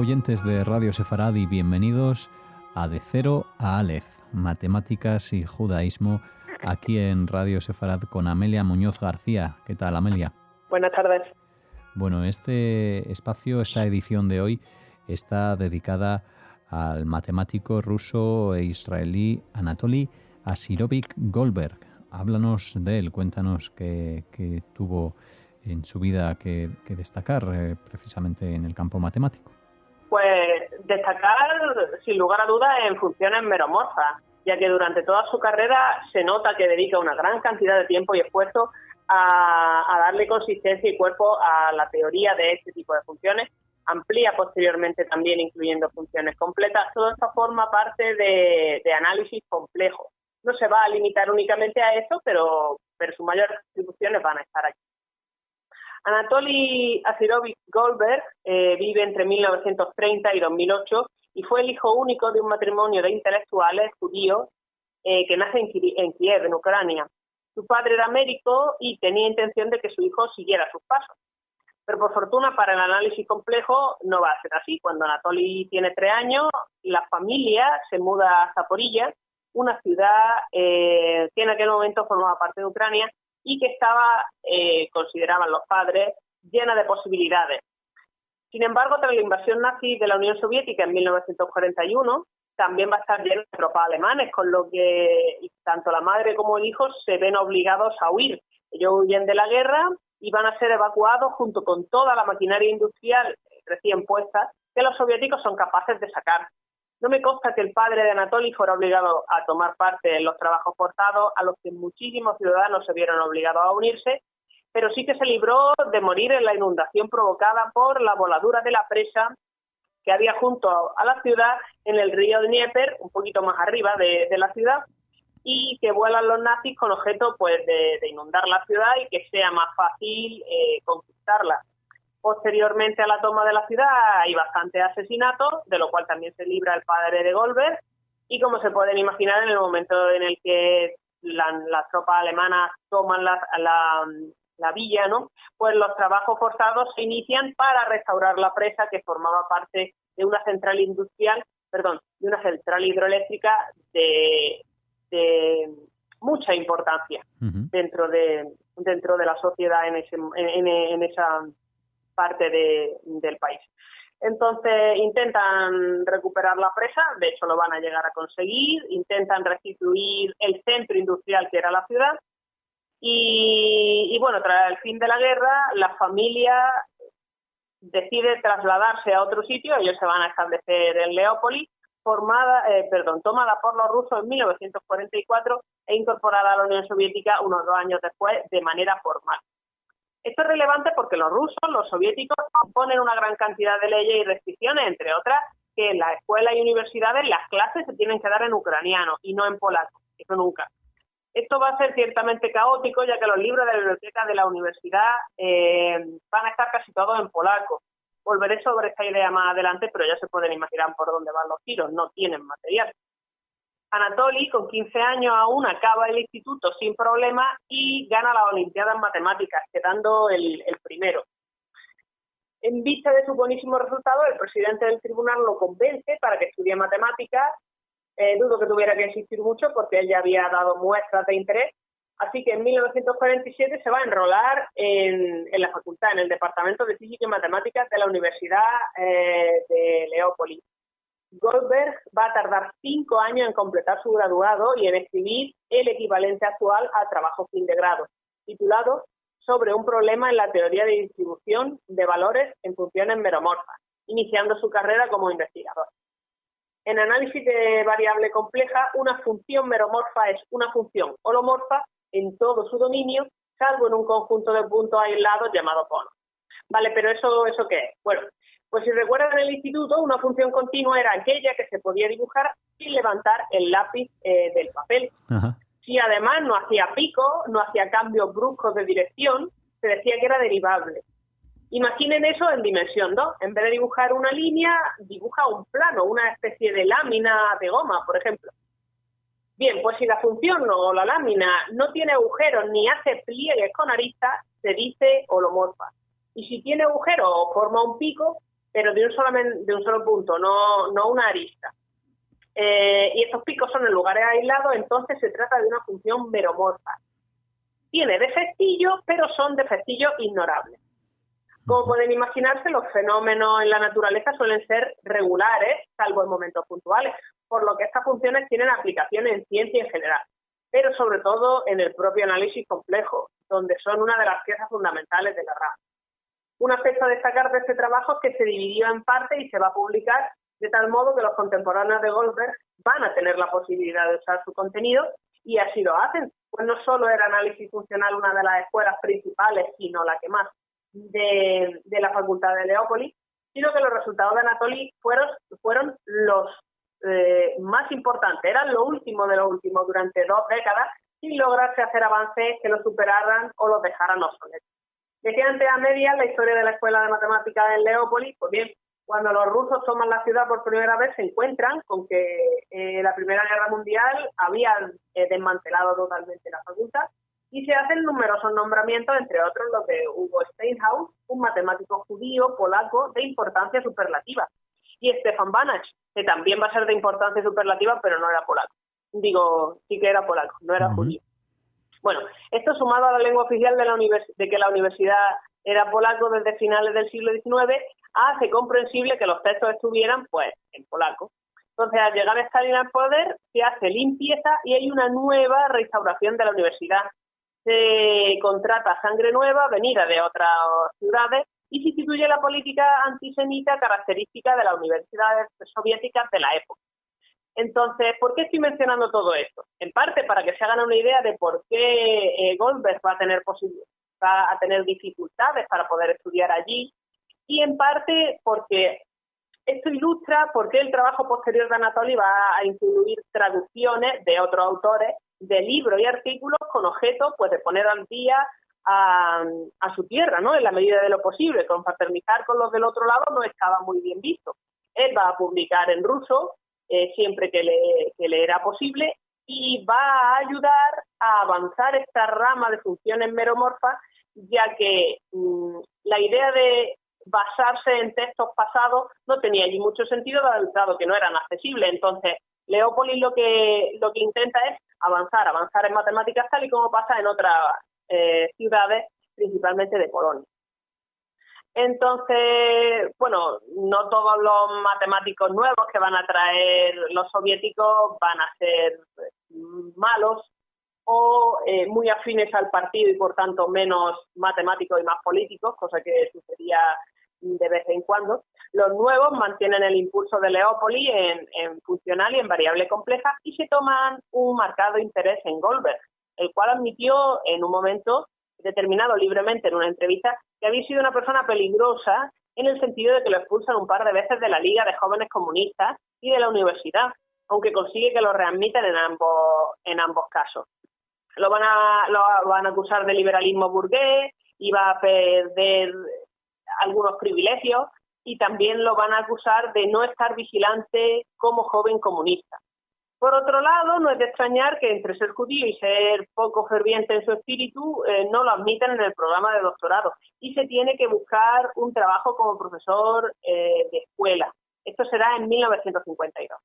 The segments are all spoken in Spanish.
oyentes de Radio Sefarad y bienvenidos a De Cero a Aleph, Matemáticas y Judaísmo, aquí en Radio Sefarad con Amelia Muñoz García. ¿Qué tal, Amelia? Buenas tardes. Bueno, este espacio, esta edición de hoy, está dedicada al matemático ruso e israelí Anatoly Asirovich Goldberg. Háblanos de él, cuéntanos qué tuvo en su vida que destacar precisamente en el campo matemático. Pues destacar, sin lugar a dudas, en funciones meromorfas, ya que durante toda su carrera se nota que dedica una gran cantidad de tiempo y esfuerzo a darle consistencia y cuerpo a la teoría de este tipo de funciones. Amplía posteriormente también incluyendo funciones completas. Todo esto forma parte de análisis complejo. No se va a limitar únicamente a eso, pero sus mayores contribuciones van a estar aquí. Anatoly Asirovich Goldberg vive entre 1930 y 2008 y fue el hijo único de un matrimonio de intelectuales judíos que nace en Kiev, en Ucrania. Su padre era médico y tenía intención de que su hijo siguiera sus pasos. Pero por fortuna para el análisis complejo no va a ser así. Cuando Anatoly tiene 3 años, la familia se muda a Zaporilla, una ciudad que en aquel momento formaba parte de Ucrania y que estaba, consideraban los padres, llena de posibilidades. Sin embargo, tras la invasión nazi de la Unión Soviética en 1941, también va a estar llena de tropas alemanes, con lo que tanto la madre como el hijo se ven obligados a huir. Ellos huyen de la guerra y van a ser evacuados junto con toda la maquinaria industrial recién puesta que los soviéticos son capaces de sacar. No me consta que el padre de Anatoly fuera obligado a tomar parte en los trabajos forzados a los que muchísimos ciudadanos se vieron obligados a unirse, pero sí que se libró de morir en la inundación provocada por la voladura de la presa que había junto a la ciudad en el río Dnieper, un poquito más arriba de la ciudad, y que vuelan los nazis con objeto pues de inundar la ciudad y que sea más fácil conquistarla. Posteriormente a la toma de la ciudad hay bastantes asesinatos, de lo cual también se libra el padre de Goldberg, y como se pueden imaginar, en el momento en el que las tropas alemanas toman la villa, ¿no? Pues los trabajos forzados se inician para restaurar la presa que formaba parte de una central de una central hidroeléctrica de mucha importancia dentro de la sociedad en esa parte del país. Entonces intentan recuperar la presa, de hecho lo van a llegar a conseguir, intentan restituir el centro industrial que era la ciudad y bueno, tras el fin de la guerra la familia decide trasladarse a otro sitio. Ellos se van a establecer en Leópolis, tomada por los rusos en 1944 e incorporada a la Unión Soviética unos 2 años después de manera formal. Esto es relevante porque los rusos, los soviéticos, ponen una gran cantidad de leyes y restricciones, entre otras, que en las escuelas y universidades las clases se tienen que dar en ucraniano y no en polaco. Eso nunca. Esto va a ser ciertamente caótico, ya que los libros de la biblioteca de la universidad van a estar casi todos en polaco. Volveré sobre esta idea más adelante, pero ya se pueden imaginar por dónde van los tiros. No tienen material. Anatoly, con 15 años aún, acaba el instituto sin problema y gana la Olimpiada en Matemáticas, quedando el primero. En vista de su buenísimo resultado, el presidente del tribunal lo convence para que estudie matemáticas. Dudo que tuviera que insistir mucho porque él ya había dado muestras de interés. Así que en 1947 se va a enrolar en la facultad, en el Departamento de Física y Matemáticas de la Universidad de Leópolis. Goldberg va a tardar 5 años en completar su graduado y en escribir el equivalente actual al trabajo fin de grado, titulado Sobre un problema en la teoría de distribución de valores en funciones meromorfas, iniciando su carrera como investigador. En análisis de variable compleja, una función meromorfa es una función holomorfa en todo su dominio, salvo en un conjunto de puntos aislados llamado cono. Vale, pero ¿eso qué es? Bueno, pues si recuerdan en el instituto, una función continua era aquella que se podía dibujar sin levantar el lápiz del papel. Ajá. Si además no hacía pico, no hacía cambios bruscos de dirección, se decía que era derivable. Imaginen eso en dimensión 2. En vez de dibujar una línea, dibuja un plano, una especie de lámina de goma, por ejemplo. Bien, pues si la función o la lámina no tiene agujeros ni hace pliegues con aristas, se dice holomorfa. Y si tiene agujeros o forma un pico, pero de un solo punto, no una arista. Y estos picos son en lugares aislados, entonces se trata de una función meromorfa. Tiene defectillos, pero son defectillos ignorables. Como pueden imaginarse, los fenómenos en la naturaleza suelen ser regulares, salvo en momentos puntuales, por lo que estas funciones tienen aplicaciones en ciencia en general, pero sobre todo en el propio análisis complejo, donde son una de las piezas fundamentales de la rama. Un aspecto a destacar de este trabajo es que se dividió en parte y se va a publicar de tal modo que los contemporáneos de Goldberg van a tener la posibilidad de usar su contenido, y así lo hacen, pues no solo era análisis funcional una de las escuelas principales, sino la que más, de la Facultad de Leópolis, sino que los resultados de Anatoly fueron los más importantes, eran lo último de lo último durante 2 décadas, sin lograrse hacer avances que los superaran o los dejaran obsoletos. Decía antes a medias la historia de la Escuela de Matemáticas en Leópolis. Pues bien, cuando los rusos toman la ciudad por primera vez se encuentran con que la Primera Guerra Mundial había desmantelado totalmente la facultad, y se hacen numerosos nombramientos, entre otros los de Hugo Steinhaus, un matemático judío polaco de importancia superlativa, y Stefan Banach, que también va a ser de importancia superlativa, pero no era polaco. Digo, sí que era polaco, no era judío. Bueno, esto sumado a la lengua oficial de que la universidad era polaco desde finales del siglo XIX, hace comprensible que los textos estuvieran, pues, en polaco. Entonces, al llegar Stalin al poder, se hace limpieza y hay una nueva restauración de la universidad. Se contrata sangre nueva, venida de otras ciudades, y se instituye la política antisemita característica de las universidades soviéticas de la época. Entonces, ¿por qué estoy mencionando todo esto? En parte para que se hagan una idea de por qué Goldberg va a tener dificultades para poder estudiar allí, y en parte porque esto ilustra por qué el trabajo posterior de Anatoly va a incluir traducciones de otros autores de libros y artículos con objeto, pues, de poner al día a su tierra, ¿no? En la medida de lo posible. Confraternizar con los del otro lado no estaba muy bien visto. Él va a publicar en ruso siempre que le era posible, y va a ayudar a avanzar esta rama de funciones meromorfas, ya que la idea de basarse en textos pasados no tenía allí mucho sentido, dado que no eran accesibles. Entonces, Leópolis lo que intenta es avanzar en matemáticas, tal y como pasa en otras ciudades, principalmente de Polonia. Entonces, bueno, no todos los matemáticos nuevos que van a traer los soviéticos van a ser malos o muy afines al partido y por tanto menos matemáticos y más políticos, cosa que sucedía de vez en cuando. Los nuevos mantienen el impulso de Leópolis en funcional y en variable compleja, y se toman un marcado interés en Goldberg, el cual admitió en un momento determinado libremente en una entrevista que había sido una persona peligrosa, en el sentido de que lo expulsan un par de veces de la Liga de Jóvenes Comunistas y de la universidad, aunque consigue que lo readmitan en ambos casos. Lo van a acusar de liberalismo burgués, y va a perder algunos privilegios, y también lo van a acusar de no estar vigilante como joven comunista. Por otro lado, no es de extrañar que entre ser judío y ser poco ferviente en su espíritu, no lo admiten en el programa de doctorado, y se tiene que buscar un trabajo como profesor de escuela. Esto será en 1952.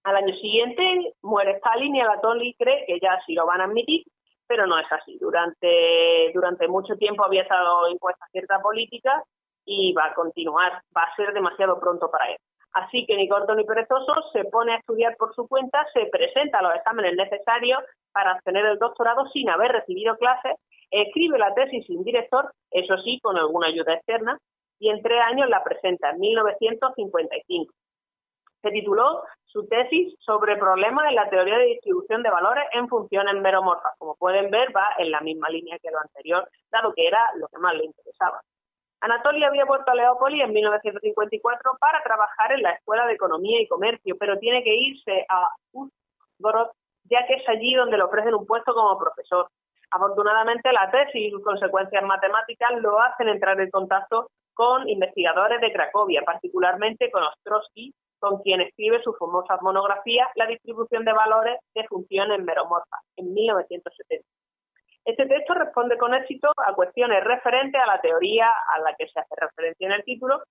Al año siguiente muere Stalin y Anatoly cree que ya sí lo van a admitir, pero no es así. Durante mucho tiempo había estado impuesta cierta política y va a continuar, va a ser demasiado pronto para él. Así que ni corto ni perezoso se pone a estudiar por su cuenta, se presenta a los exámenes necesarios para obtener el doctorado sin haber recibido clases, escribe la tesis sin director, eso sí, con alguna ayuda externa, y en 3 años la presenta en 1955. Se tituló su tesis sobre problemas en la teoría de distribución de valores en funciones meromorfas. Como pueden ver, va en la misma línea que lo anterior, dado que era lo que más le interesaba. Anatoly había vuelto a Leópolis en 1954 para trabajar en la Escuela de Economía y Comercio, pero tiene que irse a Uzhgorod, ya que es allí donde le ofrecen un puesto como profesor. Afortunadamente, la tesis y sus consecuencias matemáticas lo hacen entrar en contacto con investigadores de Cracovia, particularmente con Ostrowski, con quien escribe su famosa monografía La distribución de valores de funciones meromorfas, en 1970. Este texto responde con éxito a cuestiones referentes a la teoría a la que se hace referencia en el título,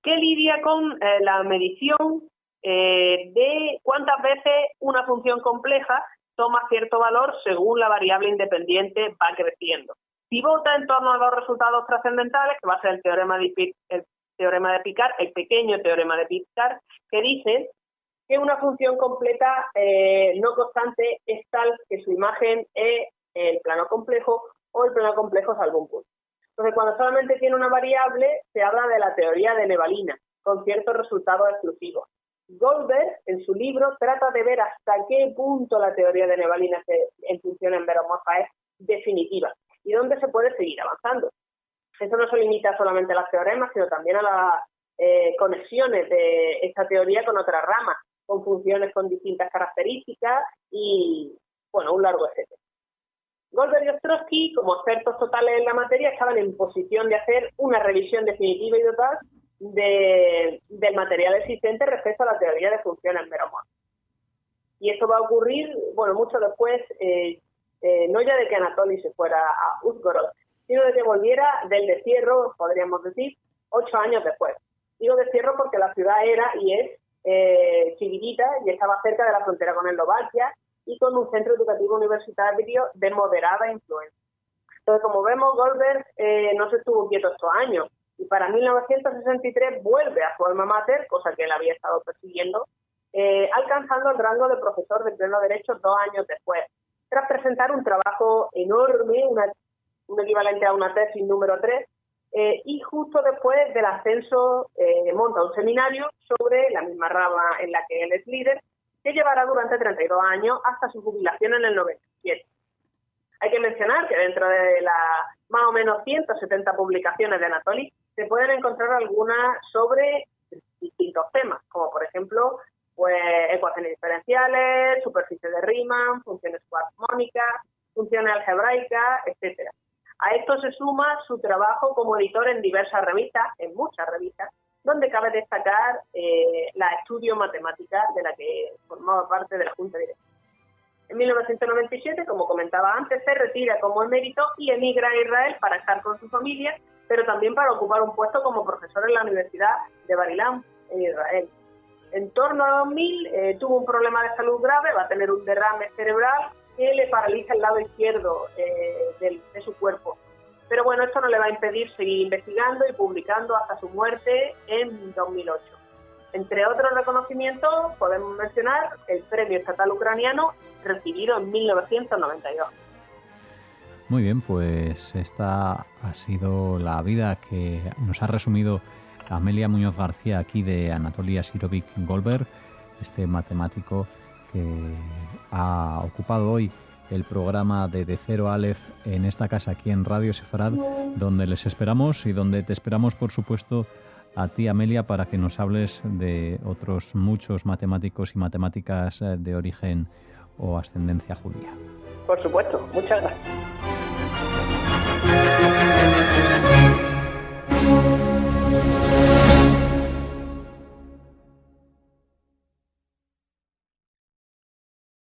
que lidia con la medición de cuántas veces una función compleja toma cierto valor según la variable independiente va creciendo. Pivota en torno a dos resultados trascendentales, que va a ser el teorema de Picard, el pequeño teorema de Picard, que dice que una función completa no constante es tal que su imagen es el plano complejo o el plano complejo salvo un punto. Entonces, cuando solamente tiene una variable, se habla de la teoría de Nevalina, con ciertos resultados exclusivos. Goldberg, en su libro, trata de ver hasta qué punto la teoría de Nevalina en funciones meromorfas es definitiva y dónde se puede seguir avanzando. Eso no se limita solamente a las teoremas, sino también a las conexiones de esta teoría con otras ramas, con funciones con distintas características y, bueno, un largo etcétera. Goldberg y Ostrowski, como expertos totales en la materia, estaban en posición de hacer una revisión definitiva y total del material existente respecto a la teoría de funciones meromorfas. Y esto va a ocurrir, bueno, mucho después, no ya de que Anatoly se fuera a Uzhgorod, sino de que volviera del destierro, podríamos decir, 8 años después. Digo destierro porque la ciudad era y es chiquitita y estaba cerca de la frontera con Eslovaquia y con un centro educativo universitario de moderada influencia. Entonces, como vemos, Goldberg no se estuvo quieto estos años y para 1963 vuelve a su alma mater, cosa que él había estado persiguiendo, alcanzando el rango de profesor de pleno derecho 2 años después, tras presentar un trabajo enorme, un equivalente a una tesis número 3, y justo después del ascenso monta un seminario sobre la misma rama en la que él es líder, que llevará durante 32 años hasta su jubilación en el 97. Hay que mencionar que dentro de las más o menos 170 publicaciones de Anatoly se pueden encontrar algunas sobre distintos temas, como por ejemplo pues ecuaciones diferenciales, superficie de Riemann, funciones cuartmónicas, funciones algebraicas, etcétera. A esto se suma su trabajo como editor en diversas revistas, en muchas revistas, donde cabe destacar la Estudio Matemática, de la que formaba parte de la Junta Directiva. En 1997, como comentaba antes, se retira como emérito y emigra a Israel para estar con su familia, pero también para ocupar un puesto como profesor en la Universidad de Bar-Ilan, en Israel. En torno a 2000 tuvo un problema de salud grave, va a tener un derrame cerebral que le paraliza el lado izquierdo de su cuerpo. Pero bueno, esto no le va a impedir seguir investigando y publicando hasta su muerte en 2008. Entre otros reconocimientos podemos mencionar el Premio Estatal Ucraniano recibido en 1992. Muy bien, pues esta ha sido la vida que nos ha resumido Amelia Muñoz García aquí de Anatoly Asirovich Goldberg, este matemático que ha ocupado hoy el programa de Cero a Aleph en esta casa aquí en Radio Sefarad, donde les esperamos y donde te esperamos, por supuesto, a ti, Amelia, para que nos hables de otros muchos matemáticos y matemáticas de origen o ascendencia judía. Por supuesto, muchas gracias.